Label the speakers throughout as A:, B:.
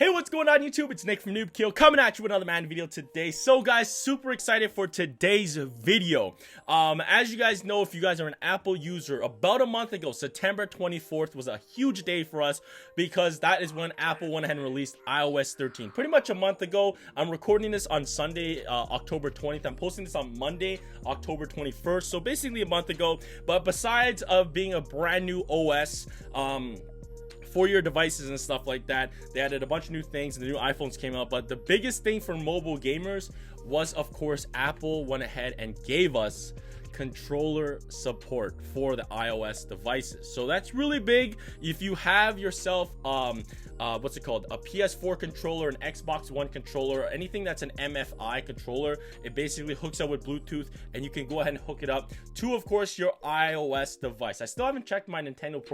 A: Hey, what's going on YouTube? It's Nick from Noob Kill coming at you with another Madden video today. So guys, super excited for today's video. As you guys know, if you guys are an Apple user, about a month ago, September 24th was a huge day for us because that is when Apple went ahead and released iOS 13. Pretty much a month ago. I'm recording this on Sunday, October 20th. I'm posting this on Monday, October 21st. So basically a month ago. But besides of being a brand new OS, for your devices and stuff like that, they added a bunch of new things and the new iPhones came out. But the biggest thing for mobile gamers was, of course, Apple went ahead and gave us controller support for the iOS devices. So that's really big. If you have yourself what's it called, a PS4 controller, an Xbox One controller, anything that's an MFI controller, it basically hooks up with Bluetooth and you can go ahead and hook it up to, of course, your iOS device. I still haven't checked my Nintendo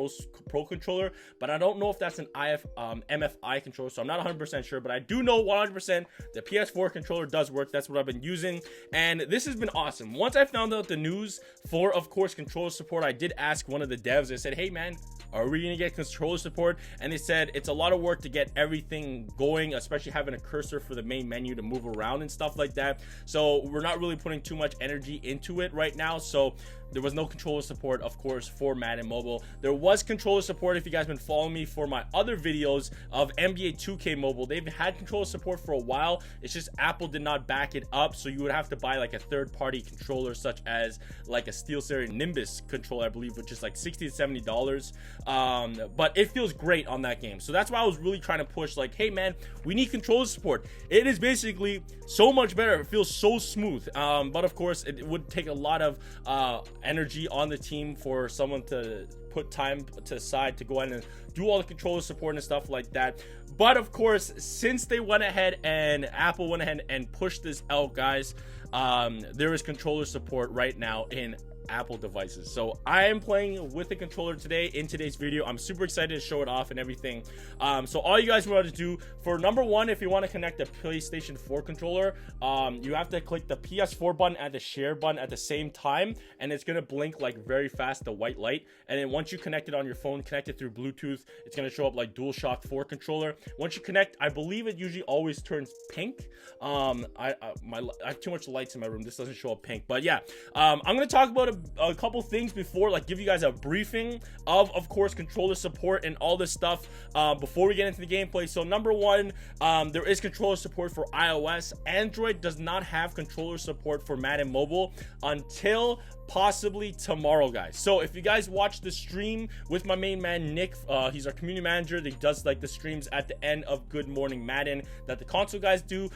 A: Pro controller, but I don't know if that's an MFI controller, so I'm not 100% sure, but I do know 100% the PS4 controller does work. That's what I've been using, and this has been awesome. Once I found out the news for, of course, controller support, I did ask one of the devs. I said, hey man, are we gonna get controller support? And they said it's a lot of work to get everything going, especially having a cursor for the main menu to move around and stuff like that. So we're not really putting too much energy into it right now. So there was no controller support, of course, for Madden Mobile. There was controller support if you guys been following me for my other videos of NBA 2K Mobile. They've had controller support for a while. It's just Apple did not back it up, so you would have to buy like a third-party controller, such as like a SteelSeries Nimbus controller, I believe, which is like $60 to $70. But it feels great on that game. So that's why I was really trying to push, like, hey man, we need controller support. It is basically so much better. It feels so smooth. But of course, it would take a lot of energy on the team for someone to put time to the side to go ahead and do all the controller support and stuff like that. But of course, since they went ahead and Apple went ahead and pushed this out, guys, there is controller support right now in Apple devices. So I am playing with the controller today in today's video. I'm super excited to show it off and everything. So all you guys want to do for number one, if you want to connect a PlayStation 4 controller, you have to click the PS4 button and the share button at the same time, and it's going to blink like very fast, the white light. And then once you connect it on your phone, connect it through Bluetooth, it's going to show up like DualShock 4 controller. Once you connect, I believe it usually always turns pink. I have too much lights in my room. This doesn't show up pink, but yeah, I'm going to talk about a couple things before, like give you guys a briefing of course, controller support and all this stuff before we get into the gameplay. So number one, there is controller support for iOS. Android does not have controller support for Madden Mobile until possibly tomorrow, guys. So if you guys watch the stream with my main man Nick, he's our community manager. He does like the streams at the end of Good Morning Madden that the console guys do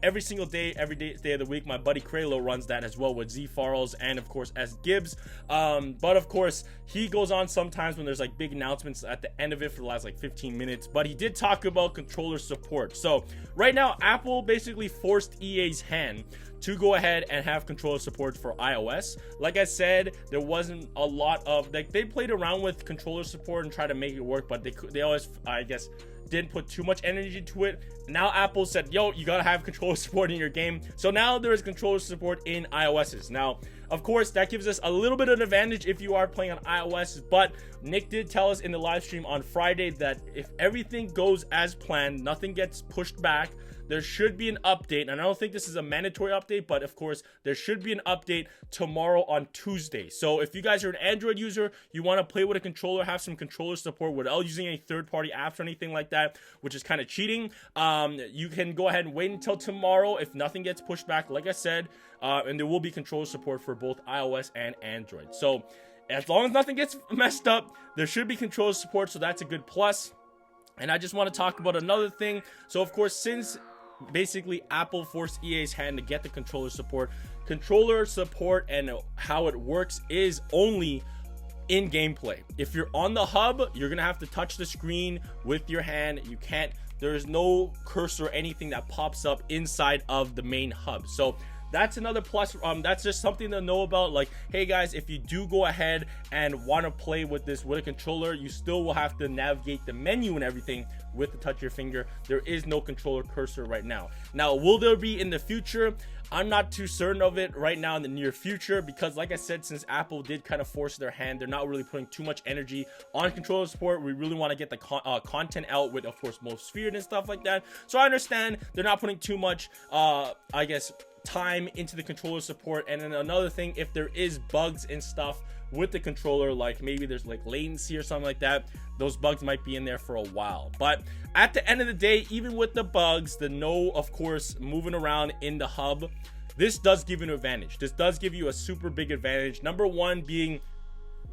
A: every single day, every day of the week. My buddy Kralo runs that as well with Z Farrells and of course S Gibbs. But of course, he goes on sometimes when there's like big announcements at the end of it for the last like 15 minutes. But he did talk about controller support. So right now, Apple basically forced EA's hand to go ahead and have controller support for iOS. Like I said, there wasn't a lot of, like, they played around with controller support and tried to make it work, but they always, I guess, didn't put too much energy to it. Now Apple said, yo, you gotta have controller support in your game. So now there is controller support in iOS's. Now, of course, that gives us a little bit of an advantage if you are playing on iOS, but Nick did tell us in the live stream on Friday that if everything goes as planned, nothing gets pushed back, there should be an update. And I don't think this is a mandatory update, but of course, there should be an update tomorrow on Tuesday. So if you guys are an Android user, you want to play with a controller, have some controller support without using any third-party apps or anything like that, which is kind of cheating, you can go ahead and wait until tomorrow if nothing gets pushed back, like I said, and there will be controller support for both iOS and Android. So as long as nothing gets messed up, there should be controller support, so that's a good plus. And I just want to talk about another thing. So of course, since basically Apple forced EA's hand to get the controller support and how it works is only in gameplay. If you're on the hub, you're gonna have to touch the screen with your hand. You can't, there is no cursor or anything that pops up inside of the main hub. So that's another plus. That's just something to know about. Like, hey guys, if you do go ahead and want to play with this with a controller, you still will have to navigate the menu and everything with the touch of your finger. There is no controller cursor right now. Now, will there be in the future? I'm not too certain of it right now in the near future, because like I said, since Apple did kind of force their hand, they're not really putting too much energy on controller support. We really want to get the content out with, of course, most sphered and stuff like that. So I understand they're not putting too much, I guess, time into the controller support. And then another thing, if there is bugs and stuff with the controller, like maybe there's like latency or something like that, those bugs might be in there for a while. But at the end of the day, even with the bugs, of course, moving around in the hub, this does give you an advantage. This does give you a super big advantage. Number one being,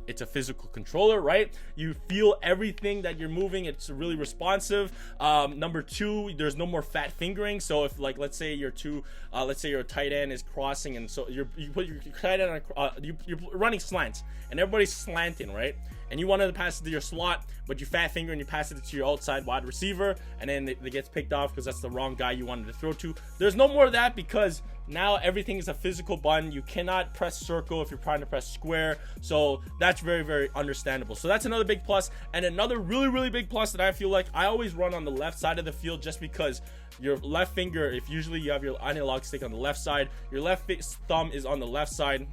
A: it's a physical controller, right? You feel everything that you're moving. It's really responsive. Number two, there's no more fat fingering. So if, like, let's say your tight end is crossing, and so you put your tight end on, you're running slants, and everybody's slanting, right? And you wanted to pass it to your slot, but you fat finger and you pass it to your outside wide receiver, and then it gets picked off because that's the wrong guy you wanted to throw to. There's no more of that, because now everything is a physical button. You cannot press circle if you're trying to press square. So that's very, very understandable. So that's another big plus. And another really, really big plus that I feel like I always run on the left side of the field, just because your left finger, if usually you have your analog stick on the left side, your left thumb is on the left side.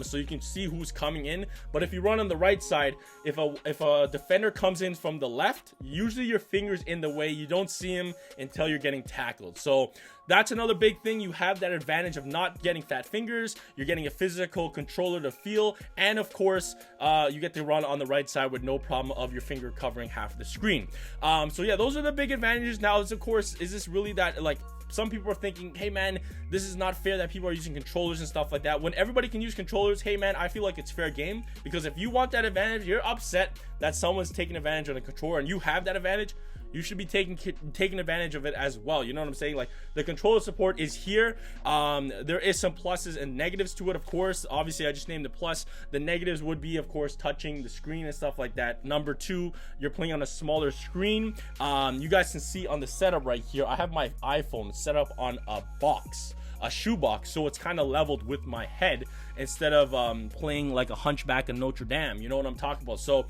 A: So you can see who's coming in. But if you run on the right side, if a defender comes in from the left, usually your finger's in the way. You don't see him until you're getting tackled. So that's another big thing. You have that advantage of not getting fat fingers. You're getting a physical controller to feel, and of course, you get to run on the right side with no problem of your finger covering half the screen. So yeah, those are the big advantages. Now, of course, is this really that, like, some people are thinking, hey man, this is not fair that people are using controllers and stuff like that. When everybody can use controllers, hey man, I feel like it's fair game, because if you want that advantage, you're upset that someone's taking advantage of the controller and you have that advantage, you should be taking advantage of it as well. You know what I'm saying? Like, the controller support is here. There is some pluses and negatives to it, of course. Obviously, I just named the plus. The negatives would be, of course, touching the screen and stuff like that. Number two, you're playing on a smaller screen. You guys can see on the setup right here, I have my iPhone set up on a box, a shoebox, so it's kind of leveled with my head, instead of playing like a hunchback of Notre Dame. You know what I'm talking about? So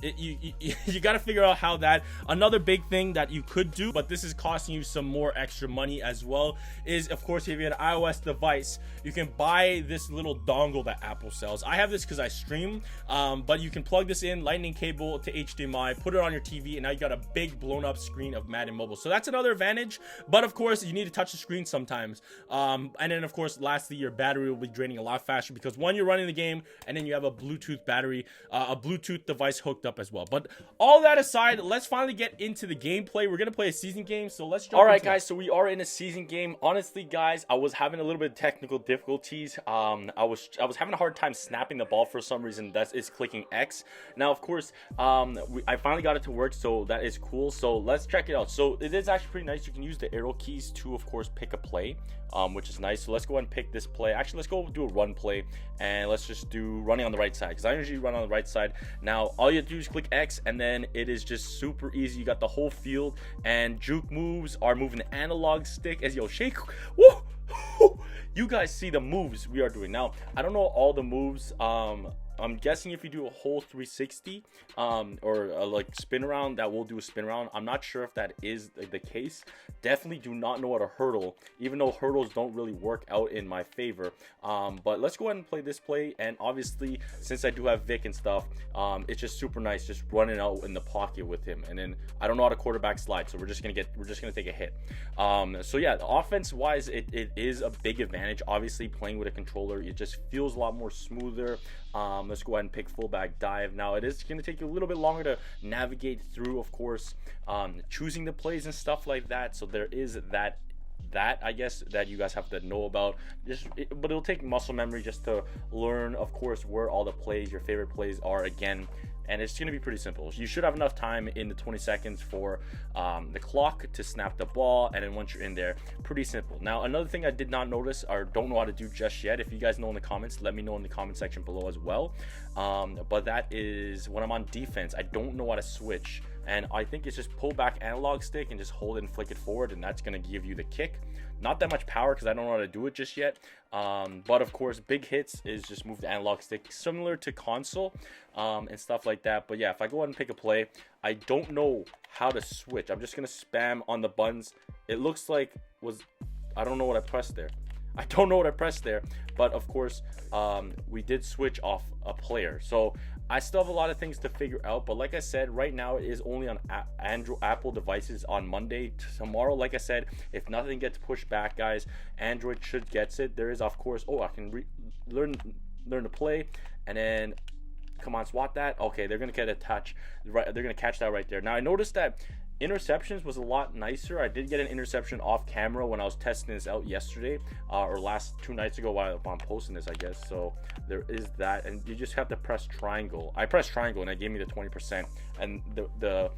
A: you got to figure out how that. Another big thing that you could do, but this is costing you some more extra money as well, is, of course, if you have an iOS device, you can buy this little dongle that Apple sells. I have this because I stream, but you can plug this in, lightning cable to HDMI, put it on your TV, and now you got a big blown up screen of Madden Mobile. So that's another advantage. But of course, you need to touch the screen sometimes. And then, of course, lastly, your battery will be draining a lot faster, because one, you're running the game, and then you have a Bluetooth battery, a Bluetooth device hooked up as well. But all that aside, let's finally get into the gameplay. We're gonna play a season game, so let's jump. All right, guys, so we are in a season game. Honestly, guys, I was having a little bit of technical difficulties. I was having a hard time snapping the ball for some reason. That is clicking X. Now, of course, I finally got it to work, so that is cool. So let's check it out. So it is actually pretty nice. You can use the arrow keys to, of course, pick a play, which is nice. So let's go ahead and pick this play. Actually, let's go do a run play, and let's just do running on the right side, because I usually run on the right side. Now, all you have to do is click X, and then it is just super easy. You got the whole field, and juke moves are moving the analog stick as you shake. Woo! You guys see the moves we are doing. Now, I don't know all the moves. I'm guessing if you do a whole 360 or like spin around, that will do a spin around. I'm not sure if that is the case. Definitely do not know how to hurdle, even though hurdles don't really work out in my favor. But let's go ahead and play this play. And obviously, since I do have Vic and stuff, it's just super nice just running out in the pocket with him. And then I don't know how to quarterback slide, so we're just gonna take a hit. So yeah, offense wise, it is a big advantage. Obviously, playing with a controller, it just feels a lot more smoother. Let's go ahead and pick fullback dive. Now, it is going to take you a little bit longer to navigate through, of course, choosing the plays and stuff like that. So there is that I guess that you guys have to know about. But it'll take muscle memory just to learn, of course, where all the plays, your favorite plays are again. And it's going to be pretty simple. You should have enough time in the 20 seconds for the clock to snap the ball. And then once you're in there, pretty simple. Now, another thing I did not notice or don't know how to do just yet. If you guys know in the comments, let me know in the comment section below as well. But that is when I'm on defense, I don't know how to switch and I think it's just pull back analog stick and just hold it and flick it forward, and that's going to give you the kick. Not that much power because I don't know how to do it just yet, but of course big hits is just move the analog stick similar to console and stuff like that. But yeah, if I go ahead and pick a play, I don't know how to switch. I'm just gonna spam on the buttons. It looks like I don't know what I pressed there. I don't know what I pressed there, but of course we did switch off a player, so I still have a lot of things to figure out. But like I said, right now it is only on Apple devices on Monday. Tomorrow, like I said, if nothing gets pushed back, guys, Android should get it. There is, of course, I can learn to play, and then come on, swat that. Okay, they're gonna get a touch, right? They're gonna catch that right there. Now I noticed that interceptions was a lot nicer. I did get an interception off camera when I was testing this out yesterday, or last 2 nights ago while I'm posting this, I guess. So there is that, and you just have to press triangle. I pressed triangle and it gave me the 20%, and the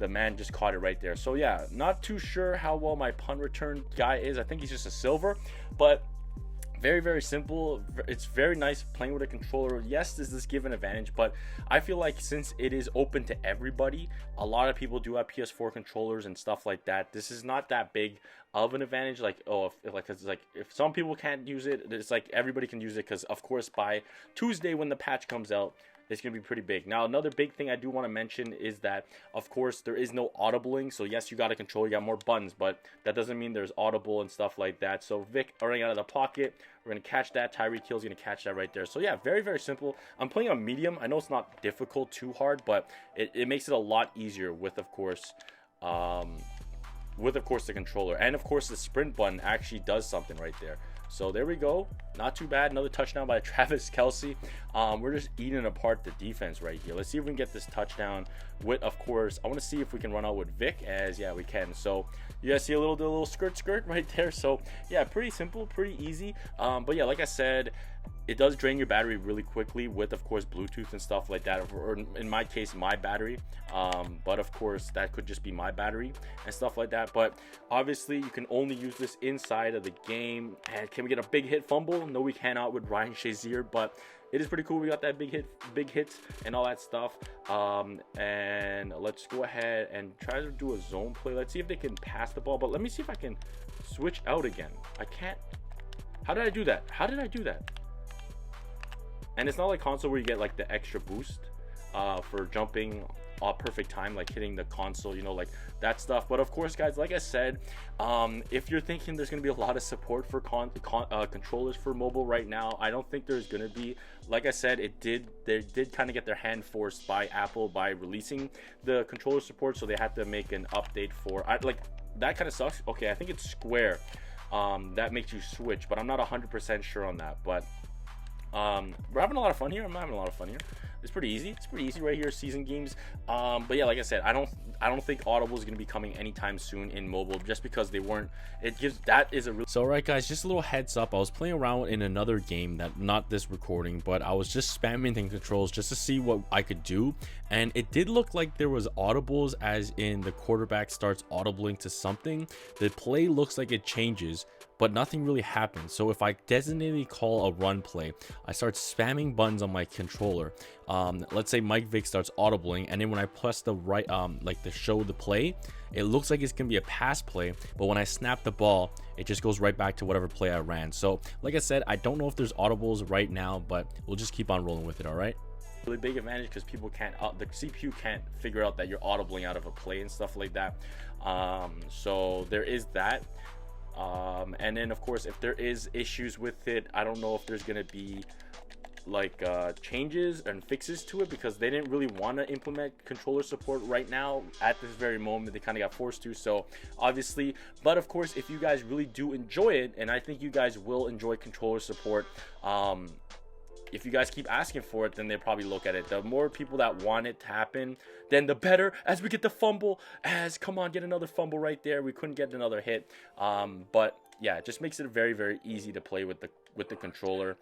A: man just caught it right there. So yeah, not too sure how well my punt return guy is. I think he's just a silver, but very, very simple. It's very nice playing with a controller. Yes, does this give an advantage, but I feel like since it is open to everybody, a lot of people do have PS4 controllers and stuff like that. This is not that big of an advantage. Like, if some people can't use it, it's like everybody can use it, because of course by Tuesday when the patch comes out, it's going to be pretty big. Now, another big thing I do want to mention is that, of course, there is no audibling. So, yes, you got a control, you got more buttons, but that doesn't mean there's audible and stuff like that. So, Vic running out of the pocket, we're going to catch that. Tyreek Hill's going to catch that right there. So, yeah, very, very simple. I'm playing on medium. I know it's not difficult too hard, but it makes it a lot easier with, of course, the controller. And, of course, the sprint button actually does something right there. So there we go. Not too bad. Another touchdown by Travis Kelce. We're just eating apart the defense right here. Let's see if we can get this touchdown with, of course, I want to see if we can run out with Vic, as yeah, we can. So you guys see a little skirt right there. So yeah, pretty simple, pretty easy. But yeah, like I said, it does drain your battery really quickly with, of course, Bluetooth and stuff like that, or in my case, my battery. But of course, that could just be my battery and stuff like that. But obviously, you can only use this inside of the game. And can we get a big hit fumble? No, we cannot with Ryan Shazier, but it is pretty cool. We got that big hits and all that stuff. And let's go ahead and try to do a zone play. Let's see if they can pass the ball, but let me see if I can switch out again. I can't. How did I do that? How did I do that? And it's not like console where you get like the extra boost for jumping perfect time, like hitting the console, you know, like that stuff. But of course, guys, like I said, if you're thinking there's going to be a lot of support for controllers for mobile right now, I don't think there's going to be. Like I said, they did kind of get their hand forced by Apple by releasing the controller support, so they had to make an update for like that. Kind of sucks. Okay, I think it's square that makes you switch, but I'm not 100% sure on that. But we're having a lot of fun here. I'm having a lot of fun here. It's pretty easy. It's pretty easy right here, season games. But yeah, like I said, I don't think Audible is going to be coming anytime soon in mobile, just because they weren't. It gives that is a real. So alright, guys, just a little heads up. I was playing around in another game, that not this recording, but I was just spamming the controls just to see what I could do, and it did look like there was audibles, as in the quarterback starts audibling to something. The play looks like it changes, but nothing really happens. So if I designated call a run play, I start spamming buttons on my controller. Let's say Mike Vick starts audibling, and then when I press the right, like to show the play, it looks like it's gonna be a pass play, but when I snap the ball, it just goes right back to whatever play I ran. So like I said, I don't know if there's audibles right now, but we'll just keep on rolling with it. All right. Really big advantage because people can't, the CPU can't figure out that you're audibling out of a play and stuff like that. So there is that. And then of course, if there is issues with it, I don't know if there's gonna be like changes and fixes to it, because they didn't really want to implement controller support right now at this very moment. They kind of got forced to, so obviously. But of course, if you guys really do enjoy it, and I think you guys will enjoy controller support, if you guys keep asking for it, then they'll probably look at it. The more people that want it to happen, then the better. As we get the fumble, come on, get another fumble right there. We couldn't get another hit, but yeah, it just makes it very, very easy to play with the controller.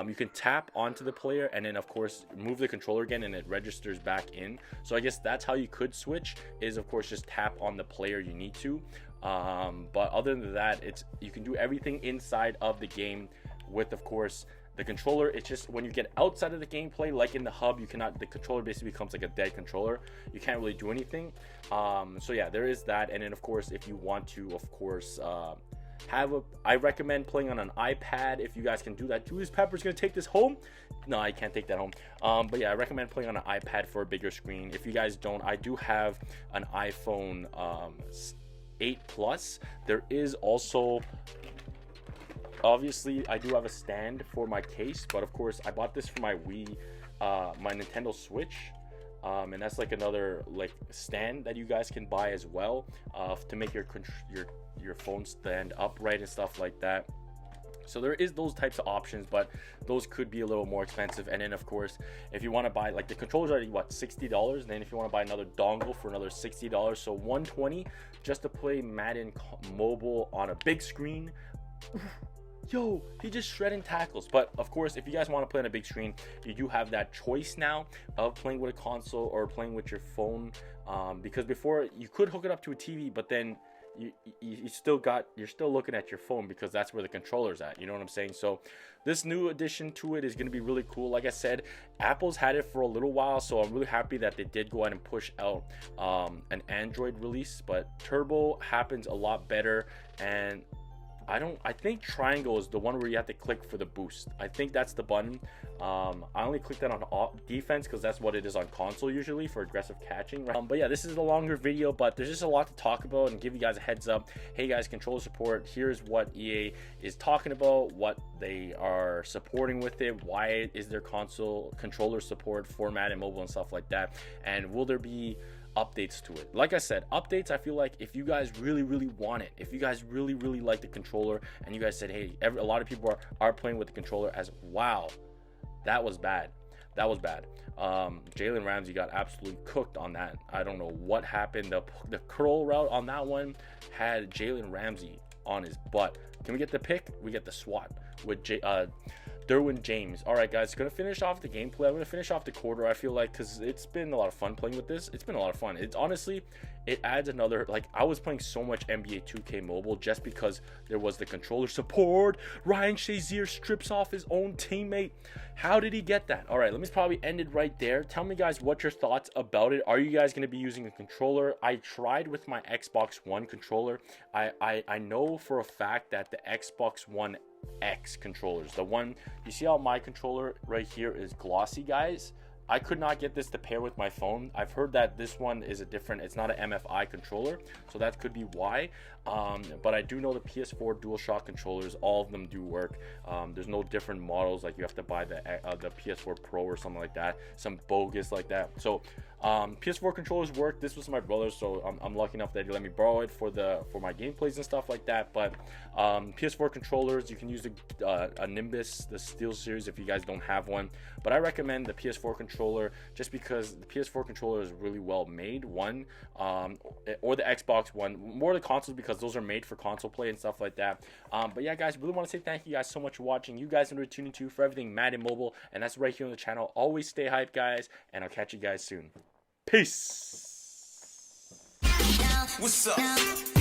A: You can tap onto the player and then of course move the controller again, and it registers back in. So I guess that's how you could switch, is of course just tap on the player you need to. But other than that, you can do everything inside of the game with, of course, The controller, it's just when you get outside of the gameplay, like in the hub, the controller basically becomes like a dead controller. You can't really do anything. So yeah, there is that. And then of course, if you want to, of course, I recommend playing on an iPad. If you guys can do that. Julius Pepper's gonna take this home. No, I can't take that home. But yeah, I recommend playing on an iPad for a bigger screen. If you guys don't, I do have an iPhone 8 Plus. There is also, obviously, I do have a stand for my case, but of course, I bought this for my Wii, my Nintendo Switch. And that's like another like stand that you guys can buy as well, to make your phone stand upright and stuff like that. So there is those types of options, but those could be a little more expensive. And then of course, if you want to buy, like, the controllers are what, $60, and then if you want to buy another dongle for another $60, so $120 just to play Madden mobile on a big screen. Yo, he just shredding tackles. But of course, if you guys want to play on a big screen, you do have that choice now of playing with a console or playing with your phone, because before you could hook it up to a TV, but then you're still looking at your phone, because that's where the controller's at, you know what I'm saying? So this new addition to it is going to be really cool. Like I said, Apple's had it for a little while, so I'm really happy that they did go ahead and push out an Android release. But Turbo happens a lot better, and I think triangle is the one where you have to click for the boost. I think that's the button. I only clicked that on defense because that's what it is on console usually, for aggressive catching. But yeah, this is a longer video, but there's just a lot to talk about and give you guys a heads up. Hey guys, controller support, here's what EA is talking about, what they are supporting with it, why is there console controller support for Madden mobile and stuff like that, and will there be updates to it. Like I said, updates, I feel like if you guys really want it, if you guys really like the controller, and you guys said, hey, a lot of people are playing with the controller, as wow, that was bad. Jalen Ramsey got absolutely cooked on that. I don't know what happened. The curl route on that one had Jalen Ramsey on his butt. Can we get the pick? We get the swat with Derwin James. All right, guys, gonna finish off the gameplay. I'm gonna finish off the quarter, I feel like, because it's been a lot of fun playing with this. It's been a lot of fun. It's honestly, it adds another, like, I was playing so much NBA 2K mobile just because there was the controller support. Ryan Shazier strips off his own teammate. How did he get that? All right, let me probably end it right there. Tell me, guys, what your thoughts about it. Are you guys gonna be using a controller? I tried with my Xbox One controller. I know for a fact that the Xbox One X controllers, the one you see how my controller right here is glossy, guys, I could not get this to pair with my phone. I've heard that this one is it's not an MFI controller, so that could be why. But I do know the PS4 DualShock controllers, all of them do work. There's no different models, like you have to buy the PS4 Pro or something like that, some bogus like that. So PS4 controllers work. This was my brother's, so I'm lucky enough that he let me borrow it for my gameplays and stuff like that. But PS4 controllers, you can use a Nimbus, the Steel series, if you guys don't have one. But I recommend the PS4 controller just because the PS4 controller is really well made. Or the Xbox One, more the consoles, because those are made for console play and stuff like that. But yeah, guys, really want to say thank you guys so much for watching. You guys are tuning to for everything Madden Mobile, and that's right here on the channel. Always stay hyped, guys, and I'll catch you guys soon. Peace.
B: What's up?